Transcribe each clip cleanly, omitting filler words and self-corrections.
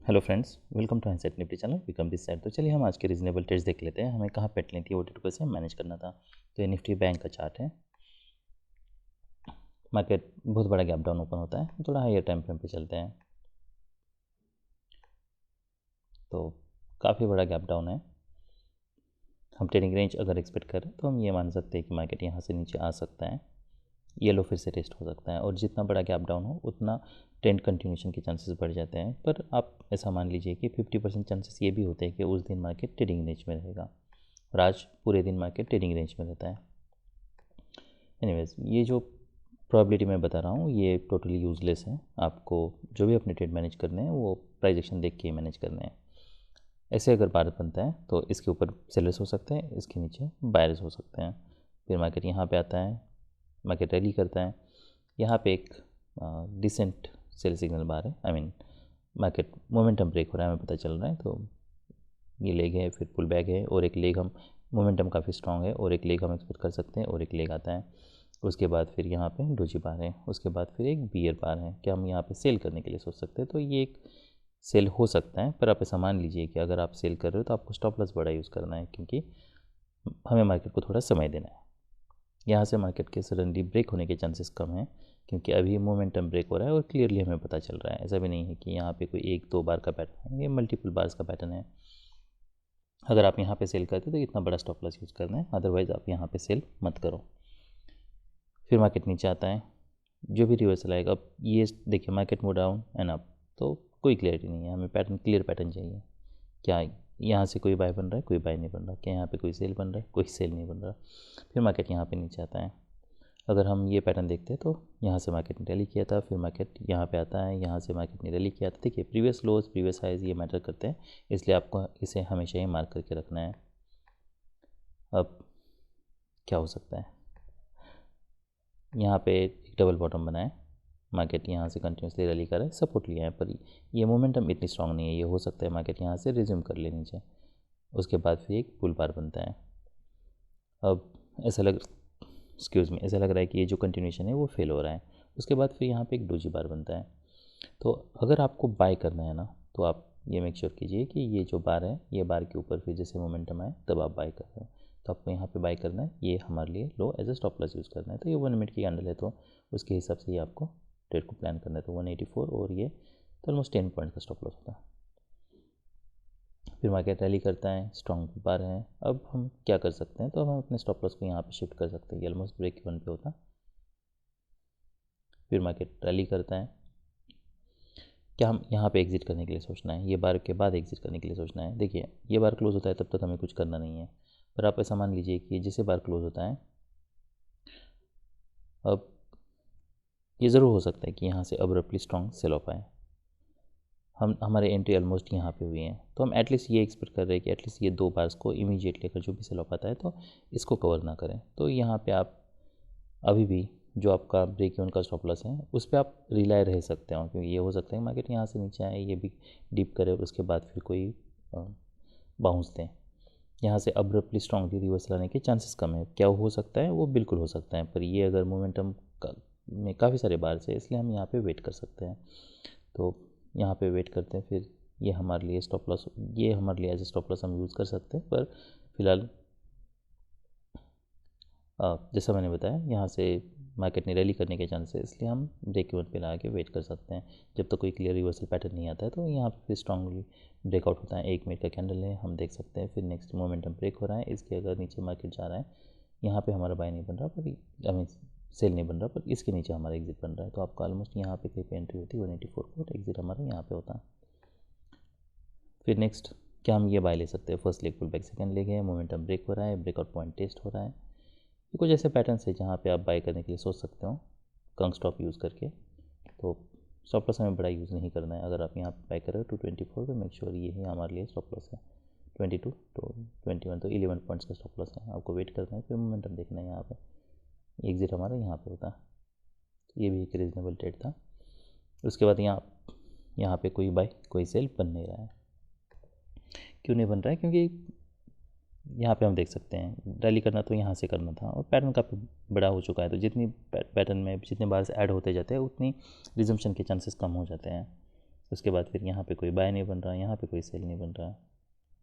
Hello friends, welcome to Hiset Nifty channel. Welcome this side. तो चलिए हम आज के रीजनेबल ट्रेड्स देख लेते हैं। हमें कहाँ पेट लेनी थी, वो ट्रेड कैसे मैनेज करना था। तो ये निफ्टी बैंक का चार्ट है। मार्केट बहुत बड़ा गैप डाउन ओपन होता है, थोड़ा हायर टाइम फ्रेम पे चलते हैं तो काफ़ी बड़ा गैप डाउन है। हम ट्रेडिंग रेंज अगर एक्सपेक्ट करें तो हम ये मान सकते हैं कि मार्केट यहाँ से नीचे आ सकता है, येलो फिर से टेस्ट हो सकता है, और जितना बड़ा गैप डाउन हो उतना ट्रेंड कंटिन्यूशन के चांसेस बढ़ जाते हैं। पर आप ऐसा मान लीजिए कि 50% चांसेस ये भी होते हैं कि उस दिन मार्केट ट्रेडिंग रेंज में रहेगा, और आज पूरे दिन मार्केट ट्रेडिंग रेंज में रहता है। एनीवेज, ये जो प्रोबेबिलिटी मैं बता रहा हूँ ये टोटली यूज़लेस है। आपको जो भी अपने ट्रेड मैनेज करने हैं वो प्राइस एक्शन देख के ही मैनेज करने हैं। ऐसे अगर बार बनता है तो इसके ऊपर सेलर्स हो सकते हैं, इसके नीचे बायर्स हो सकते हैं। फिर मार्केट यहाँ पे आता है, मार्केट रैली करता है, यहाँ पे एक डिसेंट सेल सिग्नल बार है। I mean market momentum break हो रहा है, हमें पता चल रहा है। तो ये लेग है, फिर पुल बैक है, और एक लेग हम मोमेंटम काफ़ी स्ट्रांग है, और एक लेग हम एक्सपेक्ट कर सकते हैं, और एक लेग आता है। उसके बाद फिर यहाँ पे डोजी बार है, उसके बाद फिर एक बियर बार है। क्या हम यहाँ पे सेल करने के लिए सोच सकते हैं? तो ये एक सेल हो सकता है, पर आप ऐसा मान लीजिए कि अगर आप सेल कर रहे हो तो आपको स्टॉप लॉस बड़ा यूज़ करना है, क्योंकि हमें मार्केट को थोड़ा समय देना है। यहाँ से मार्केट के सडनली ब्रेक होने के चांसेस कम हैं, क्योंकि अभी मोमेंटम ब्रेक हो रहा है और क्लियरली हमें पता चल रहा है। ऐसा भी नहीं है कि यहाँ पे कोई एक दो बार का पैटर्न है, ये मल्टीपल बार्स का पैटर्न है। अगर आप यहाँ पे सेल करते तो इतना बड़ा स्टॉप लॉस यूज़ करना है, अदरवाइज़ आप यहाँ पे सेल मत करो। फिर मार्केट नीचे आता है, जो भी रिवर्सल आएगा। अब ये देखिए, market move down and up, तो कोई क्लियरिटी नहीं है। हमें पैटर्न, क्लियर पैटर्न चाहिए। क्या यहाँ से कोई बाय बन रहा है, कोई बाय नहीं बन रहा? क्या यहाँ पे कोई सेल बन रहा है, कोई सेल नहीं बन रहा? फिर मार्केट यहाँ पे नीचे आता है। अगर हम ये पैटर्न देखते हैं तो यहाँ से मार्केट ने रैली किया था, फिर मार्केट यहाँ पे आता है, यहाँ से मार्केट ने रैली किया था। देखिए, प्रीवियस लोज प्रीवियस हाइज ये मैटर करते हैं, इसलिए आपको इसे हमेशा ही मार्क करके रखना है। अब क्या हो सकता है, यहाँ पे एक डबल बॉटम बना है, मार्केट यहाँ से कंटिन्यूसली रैली कर रहा है, सपोर्ट लिया है, पर ये मोमेंटम इतनी स्ट्रांग नहीं है। ये हो सकता है मार्केट यहाँ से रिज्यूम कर ले नीचे, उसके बाद फिर एक पुल बार बनता है। अब ऐसा लग ऐसा लग रहा है कि ये जो कंटिन्यूशन है वो फेल हो रहा है। उसके बाद फिर यहाँ पे एक डोजी बार बनता है। तो अगर आपको बाय करना है ना, तो आप ये मेक श्योर कीजिए कि ये जो बार है, ये बार के ऊपर फिर जैसे मोमेंटम आए तब आप बाय कर रहे हो। तो आपको यहाँ पे बाय करना है, ये हमारे लिए low as a stop loss use करना है। तो ये 1 मिनट की कैंडल है, तो उसके हिसाब से ही आपको ट्रेड को प्लान करना है। तो 184, और ये तो ऑलमोस्ट 10 पॉइंट का स्टॉप लॉस होता है। फिर मार्केट रैली करता है, स्ट्रॉन्ग बार है। अब हम क्या कर सकते हैं, तो हम अपने स्टॉप लॉस को यहाँ पे शिफ्ट कर सकते हैं। ये ऑलमोस्ट ब्रेक इवन पे होता है। फिर मार्केट रैली करता है। क्या हम यहाँ पे एग्जिट करने के लिए सोचना है, ये बार के बाद एग्जिट करने के लिए सोचना है? देखिए, ये बार क्लोज होता है तब तक हमें कुछ करना नहीं है, पर आप ऐसा मान लीजिए कि जैसे बार क्लोज होता है, अब ये ज़रूर हो सकता है कि यहाँ से अब्रप्टली स्ट्रॉन्ग सेल ऑफ आए। हमारे एंट्री ऑलमोस्ट यहाँ पे हुई है, तो हम एटलीस्ट ये एक्सपेक्ट कर रहे हैं कि एटलीस्ट ये दो बार्स को इमीडिएटली अगर जो भी सेल ऑफ आता है तो इसको कवर ना करें। तो यहाँ पे आप अभी भी जो आपका ब्रेक इवन का स्टॉप लॉस है उस पर आप रिलाय रह सकते हो, क्योंकि ये हो सकता है मार्केट यहाँ से नीचे आए, ये भी डीप करे, और उसके बाद फिर कोई बाउंस दें। यहाँ से अब्रप्टली स्ट्रांगली रिवर्सल आने के चांसेस कम है। क्या हो सकता है? वो बिल्कुल हो सकता है, पर ये अगर मोमेंटम में काफ़ी सारे बार से, इसलिए हम यहाँ पे वेट कर सकते हैं। तो यहाँ पे वेट करते हैं। फिर ये हमारे लिए स्टॉप लॉस, ये हमारे लिए एज ए स्टॉप लॉस हम यूज़ कर सकते हैं। पर फिलहाल जैसा मैंने बताया, यहाँ से मार्केट ने रैली करने के चांस है, इसलिए हम ब्रेक इवन पे लगा के वेट कर सकते हैं जब तक कोई क्लियर रिवर्सल पैटर्न नहीं आता है। तो यहाँ पे फिर स्ट्रांगली ब्रेकआउट होता है, 1 मिनट का कैंडल है, हम देख सकते हैं। फिर नेक्स्ट मोमेंटम ब्रेक हो रहा है, इसके अगर नीचे मार्केट जा रहा है, यहाँ पे हमारा बाय नहीं बन रहा, पर हमें सेल नहीं बन रहा, पर इसके नीचे हमारा एग्जिट बन रहा है। तो आपका ऑलमोस्ट यहाँ पे कहीं पे एंट्री होती है 184 को, एग्जिट हमारा यहाँ पे होता है। फिर नेक्स्ट क्या हम ये बाय ले सकते हैं? First leg pull back, second leg है, मोमेंटम ब्रेक हो रहा है, ब्रेकआउट पॉइंट टेस्ट हो रहा है। ये कुछ ऐसे पैटर्न्स है जहाँ पे आप बाय करने के लिए सोच सकते हो कंग स्टॉप यूज़ करके। तो स्टॉप लॉस हमें बड़ा यूज़ नहीं करना है। अगर आप यहाँ पे बाय कर रहे हो 224, तो मेक श्योर ये ही हमारे लिए स्टॉप लॉस है। 22 तो 21, तो 11 पॉइंट्स का स्टॉप लॉस है, आपको वेट करना है। फिर मोमेंटम देखना है, यहाँ पे एग्जिट हमारा यहाँ पे होता है। तो ये भी एक रीजनेबल ट्रेड था। उसके बाद यहाँ पे कोई बाय कोई सेल बन नहीं रहा है। क्यों नहीं बन रहा है? क्योंकि यहाँ पे हम देख सकते हैं रैली करना तो यहाँ से करना था, और पैटर्न काफ़ी बड़ा हो चुका है। तो जितनी पैटर्न में जितने बार से ऐड होते जाते हैं, उतनी रिजम्पशन के चांसेस कम हो जाते हैं। उसके बाद फिर यहाँ पे कोई बाय नहीं बन रहा, यहाँ पे कोई सेल नहीं बन रहा,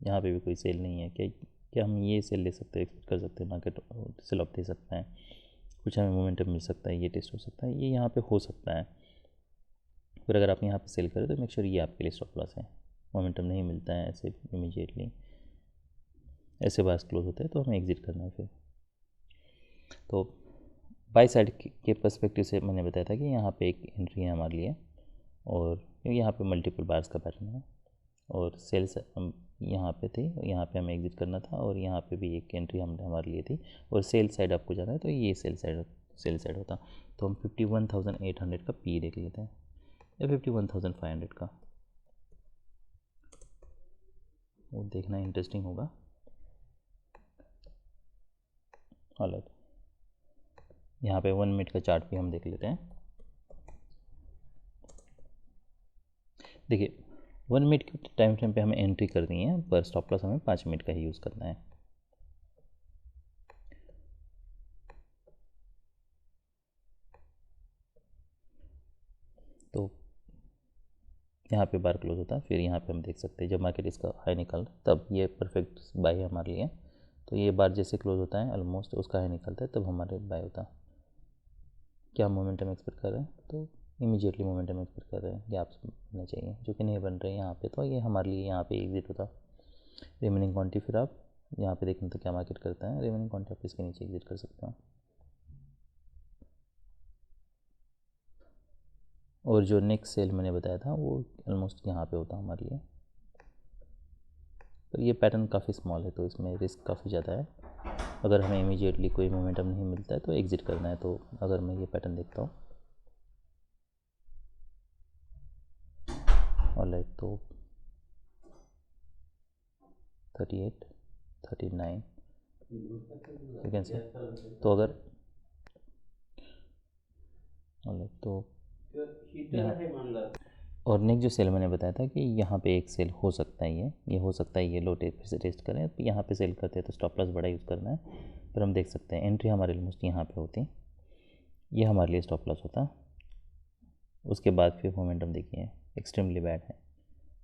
यहाँ पे भी कोई सेल नहीं है। क्या क्या हम ये सेल ले सकते हैं, एक्सपेक्ट कर सकते हैं मार्केट सेल ऑफ दे सकता है, कुछ हमें मोमेंटम मिल सकता है, ये टेस्ट हो सकता है, ये यहाँ पे हो सकता है। फिर अगर आप यहाँ पे सेल करें तो मेक श्योर ये आपके लिए स्टॉप लॉस है। मोमेंटम नहीं मिलता है ऐसे इमीडिएटली, ऐसे बार्स क्लोज होते हैं तो हमें एग्जिट करना है फिर। तो बाई साइड के पर्सपेक्टिव से मैंने बताया था कि यहाँ पे एक एंट्री है हमारे लिए, और क्योंकि यहाँ पे मल्टीपल बार्स का पैटर्न है और सेल्स यहाँ पे थे, यहाँ पे हमें एग्जिट करना था, और यहाँ पे भी एक एंट्री हमने हमारे लिए थी, और सेल साइड आपको जाना है तो ये सेल साइड होता। तो हम 51,800 का पी देख लेते हैं या 51,500 का, वो देखना इंटरेस्टिंग होगा। हालात यहाँ पे 1 मिनट का चार्ट भी हम देख लेते हैं। देखिए 1 मिनट के टाइम फ्रेम पे हमें एंट्री करनी है, पर स्टॉप लॉस हमें 5 मिनट का ही यूज़ करना है। तो यहाँ पे बार क्लोज होता है, फिर यहाँ पे हम देख सकते हैं जब मार्केट इसका हाई निकल तब ये परफेक्ट बाय है हमारे लिए। तो ये बार जैसे क्लोज होता है ऑलमोस्ट उसका हाई निकलता है तब हमारे बाय होता है। क्या मोमेंटम एक्सपेक्ट कर रहे हैं, तो इमीडिएटली मोमेंटम एक्सपेक्ट कर रहे हैं, गैप्स बनने चाहिए जो कि नहीं बन रहे हैं यहाँ पे, तो ये हमारे लिए यहाँ पे एग्जिट होता। रिमेनिंग क्वांटिटी फिर आप यहाँ पे देखें तो क्या मार्केट करता है, रिमेनिंग क्वांटिटी आप इसके नीचे एग्जिट कर सकते हो। और जो नेक्स्ट सेल मैंने बताया था वो ऑलमोस्ट यहाँ पे होता हमारे लिए, पर ये पैटर्न काफ़ी स्मॉल है तो इसमें रिस्क काफ़ी ज़्यादा है। अगर हमें इमीडिएटली कोई मोमेंटम नहीं मिलता है तो एग्जिट करना है। तो अगर मैं ये पैटर्न देखता हूँ ऑलराइट, तो 38, 39 यू कैन से, तो अगर ऑलराइट तो यहाँ और नेक्स्ट जो सेल मैंने बताया था कि यहाँ पे एक सेल हो सकता है, ये हो सकता है ये लो फिर से टेस्ट करें, तो यहाँ पे सेल करते हैं तो स्टॉप लॉस बड़ा यूज़ करना है। फिर हम देख सकते हैं एंट्री हमारे ऑलमोस्ट यहाँ पे होती, ये हमारे लिए स्टॉप लॉस होता। उसके बाद फिर मोमेंटम देखिए एक्सट्रीमली बैड है,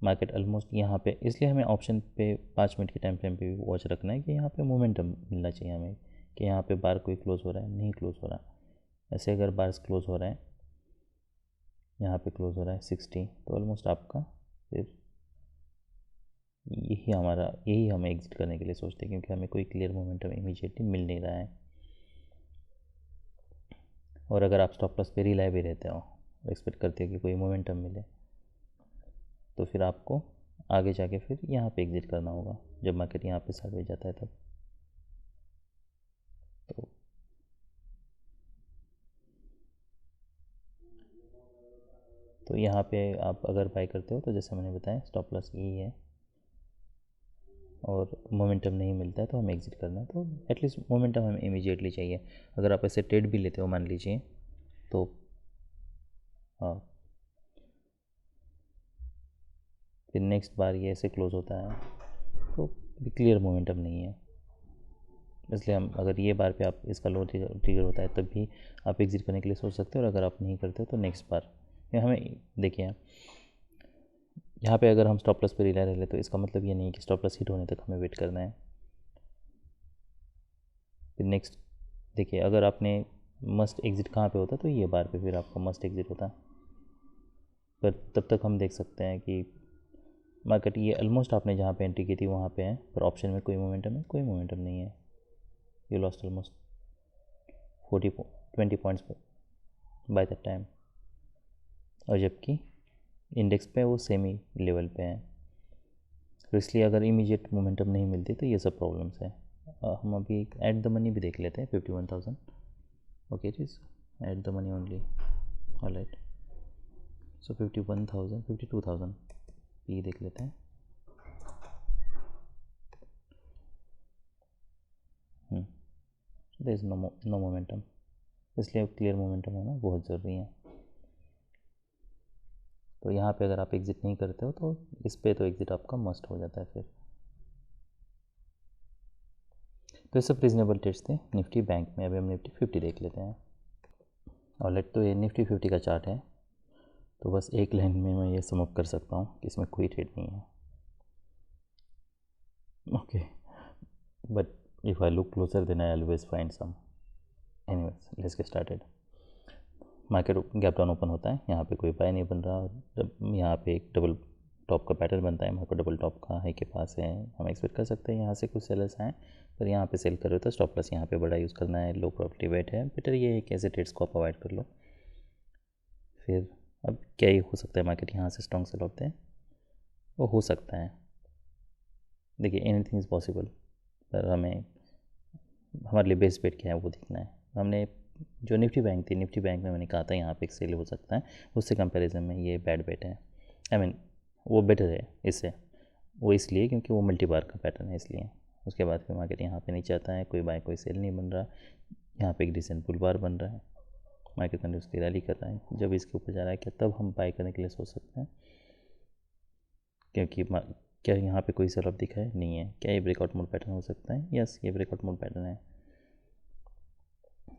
मार्केट ऑलमोस्ट यहाँ पे, इसलिए हमें ऑप्शन पे 5 मिनट के टाइम फ्रेम पे भी वॉच रखना है कि यहाँ पे मोमेंटम मिलना चाहिए हमें, कि यहाँ पे बार कोई क्लोज हो रहा है, नहीं क्लोज हो रहा। ऐसे अगर बार्स क्लोज हो रहे हैं, यहाँ पे क्लोज हो रहा है 60, तो ऑलमोस्ट आपका फिर यही हमें एग्जिट करने के लिए सोचते हैं, क्योंकि हमें कोई क्लियर मोमेंटम इमीडिएटली मिल नहीं रहा है। और अगर आप स्टॉप लॉस पे रिलाय भी रहते हो, एक्सपेक्ट करते हो कि कोई मोमेंटम मिले, तो फिर आपको आगे जाके फिर यहाँ पे एग्जिट करना होगा जब मार्केट यहाँ पे साइडवेज जाता है तब। तो यहाँ पे आप अगर बाय करते हो तो जैसे मैंने बताया स्टॉप लॉस यही है, और मोमेंटम नहीं मिलता है तो हमें एग्जिट करना है। तो एटलीस्ट मोमेंटम हमें इमीडिएटली चाहिए। अगर आप ऐसे ट्रेड भी लेते हो मान लीजिए, तो हाँ फिर नेक्स्ट बार ये ऐसे क्लोज होता है तो क्लियर मोमेंटम नहीं है, इसलिए हम अगर ये बार पे आप इसका लो ट्रिगर होता है तब भी आप एग्जिट करने के लिए सोच सकते हो। और अगर आप नहीं करते हो तो नेक्स्ट बार हमें देखिए यहाँ पे अगर हम स्टॉप लॉस पे रिला रह ले तो इसका मतलब ये नहीं कि स्टॉप लॉस हिट होने तक हमें वेट करना है। फिर नेक्स्ट देखिए अगर आपने मस्ट एग्ज़िट कहाँ पे होता तो ये बार पे फिर आपका मस्ट एग्ज़िट होता, पर तब तक हम देख सकते हैं कि मार्केट ये ऑलमोस्ट आपने जहाँ पे एंट्री की थी वहाँ पे है, पर ऑप्शन में कोई मोमेंटम है, कोई मोमेंटम नहीं है। You lost almost 20 points by that time, और जबकि इंडेक्स पे वो सेमी लेवल पे है। तो इसलिए अगर इमीडिएट मोमेंटम नहीं मिलती तो ये सब प्रॉब्लम्स है। हम अभी एट द मनी भी देख लेते हैं 51,000। Okay it is at the money only, alright. So 51,000 52,000 P देख लेते हैं। देयर इज़ नो मोमेंटम, इसलिए क्लियर मोमेंटम होना बहुत ज़रूरी है। तो यहाँ पे अगर आप एग्ज़िट नहीं करते हो तो इस पे तो एग्ज़िट आपका मस्ट हो जाता है फिर। तो ये सब रीजनेबल ट्रेड्स थे निफ्टी बैंक में। अभी हम निफ्टी 50 देख लेते हैं। ऑलराइट, तो ये निफ्टी 50 का चार्ट है। तो बस एक लाइन में मैं ये समअप कर सकता हूँ कि इसमें कोई ट्रेड नहीं है। Okay, but if I look closer then I always find some. Anyways, let's get started. Market gap down open होता है, यहाँ पे कोई बाय नहीं बन रहा, जब यहाँ पे एक डबल टॉप का पैटर्न बनता है, मार्केट डबल टॉप का हाई के पास है, हम एक्सपेक्ट कर सकते हैं यहाँ से कुछ सेलर्स आए, पर यहाँ पे सेल कर रहे हो तो स्टॉप लॉस यहाँ पे बड़ा यूज़ करना है, लो प्रॉफिट वेट है, बेटर ये है कि ऐसे ट्रेड्स को आप अवॉइड कर लो। फिर अब क्या ही हो सकता है, मार्केट यहाँ से स्ट्रॉन्ग सेल होते हैं, वो हो सकता है, देखिए एनीथिंग इज़ पॉसिबल, पर हमें हमारे लिए बेस्ट बेट क्या है वो देखना है। हमने जो निफ्टी बैंक थी, निफ्टी बैंक में मैंने कहा था यहाँ पे एक सेल हो सकता है, उससे कंपैरिजन में ये बैड बेट है। आई मीन वो बेटर है इससे, वो इसलिए क्योंकि वो मल्टी बार का पैटर्न है इसलिए। उसके बाद फिर मार्केट यहाँ पे नीचे आता है, कोई बाय कोई सेल नहीं बन रहा, यहाँ पे एक डिसेंट बुल बार बन रहा है, मार्केट कंटिन्यूसली रैली कर रहा है, जब इसके ऊपर जा रहा है क्या तब हम बाय करने के लिए सोच सकते हैं, क्योंकि क्या यहाँ पे कोई सेल ऑफ दिखा है, नहीं है। क्या ये ब्रेकआउट मोड पैटर्न हो सकता है? यस, ये ब्रेकआउट मोड पैटर्न है,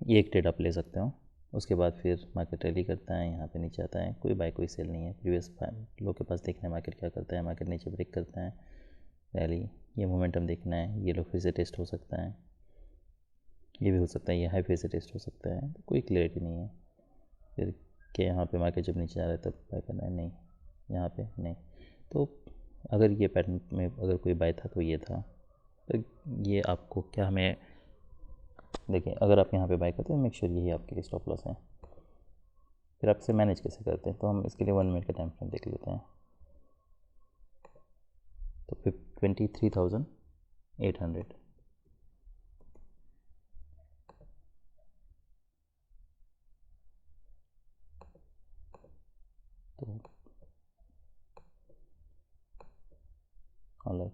ये एक ट्रेड आप ले सकते हो। उसके बाद फिर मार्केट रैली करता है, यहाँ पे नीचे आता है, कोई बाय कोई सेल नहीं है, प्रीवियस लो के पास देखना है मार्केट क्या करता है, मार्केट नीचे ब्रेक करता है, रैली, ये मोमेंटम देखना है, ये लो फिर से टेस्ट हो सकता है, ये भी हो सकता है, ये हाई फिर से टेस्ट हो सकता है, तो कोई क्लियरिटी नहीं है। फिर क्या यहाँ पे मार्केट जब नीचे जा रहा है तब बाय करना है? नहीं, यहाँ पे नहीं। तो अगर ये पैटर्न में अगर कोई बाय था तो ये था, तो ये आपको क्या, हमें देखिए अगर आप यहाँ पे बाय करते हैं मेक श्योर यही आपके लिए स्टॉप लॉस है। फिर आप इसे मैनेज कैसे करते हैं, तो हम इसके लिए 1 मिनट का टाइम फ्रेम देख लेते हैं। तो फिर 23,800, तो ऑलराइट,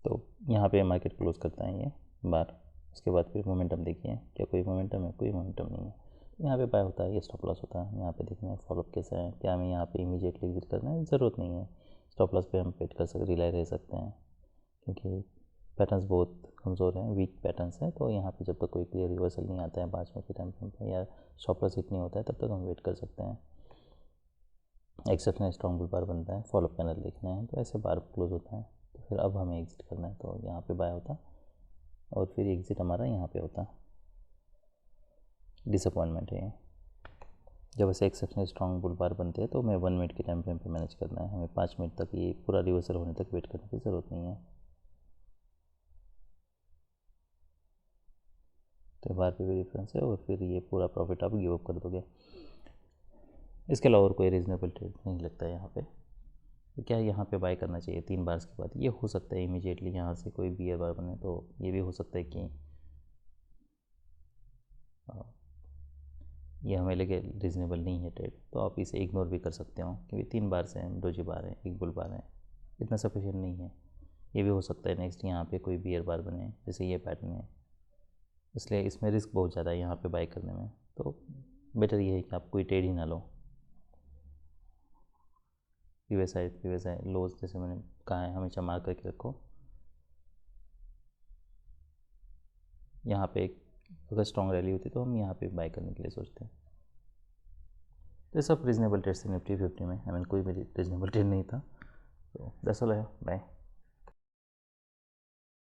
तो यहाँ पे मार्केट क्लोज करता है ये बार। उसके बाद फिर मोमेंटम देखिए, क्या कोई मोमेंटम है? कोई मोमेंटम नहीं है, यहाँ पे बाय होता है, ये स्टॉप लॉस होता है। यहाँ पे देखना है फॉलोअप कैसा है, क्या हमें यहाँ पे इमीडिएटली एग्जिट करना है? ज़रूरत नहीं है, स्टॉप लॉस पे हम वेट कर सकते, रिलाई रह सकते हैं, क्योंकि पैटर्न्स बहुत कमज़ोर हैं, वीक पैटर्न्स हैं। तो यहाँ पे जब तक कोई क्लियर रिवर्सल नहीं आता है 5 मिनट के टाइम फ्रेम पे या स्टॉप लॉस हिट नहीं होता है, तब तक हम वेट कर सकते हैं। एक्सेप्शनल स्ट्रॉन्ग बुल बार बनता है, फॉलोअप पैनल देखना है, तो ऐसे बार क्लोज होता है, तो फिर अब हमें एग्जिट करना है, तो यहाँ पे बाय होता और फिर एग्जिट हमारा यहाँ पे होता। डिसअपॉइंटमेंट है ये, जब ऐसे एक्सेप्शनल स्ट्रॉन्ग बुल बार बनते हैं तो हमें 1 मिनट के टाइम फ्रेम पे मैनेज करना है, हमें 5 मिनट तक ये पूरा रिवर्सल होने तक वेट करने की ज़रूरत नहीं है। तो बार पे भी डिफरेंस है, और फिर ये पूरा प्रॉफिट आप गिव अप कर दोगे। इसके अलावा और कोई रीज़नेबल ट्रेड नहीं लगता है यहाँ पे। तो क्या यहाँ पे बाय करना चाहिए 3 बार के बाद? ये हो सकता है इमीडिएटली यहाँ से कोई बियर बार बने, तो ये भी हो सकता है कि ये हमें लगे रीज़नेबल नहीं है ट्रेड, तो आप इसे इग्नोर भी कर सकते हो, क्योंकि 3 बार से हैं, डोजी बार है, एक बुल बार है, इतना सफिशिएंट नहीं है। ये भी हो सकता है नेक्स्ट यहाँ पे कोई बियर बार बने, जैसे ये पैटर्न है, इसलिए इसमें रिस्क बहुत ज़्यादा है यहाँ पे बाय करने में। तो बेटर ये है कि आप कोई ट्रेड ही ना लो। पीवीएसआई लोज जैसे मैंने कहा है हमेशा मार्क करके रखो। यहाँ पे अगर स्ट्रॉन्ग रैली होती तो हम यहाँ पे बाय करने के लिए सोचते हैं। तो सब रीजनेबल ट्रेड से निफ्टी 50 में, आई मीन कोई भी रीजनेबल ट्रेड नहीं था। तो दैट्स ऑल है, बाय।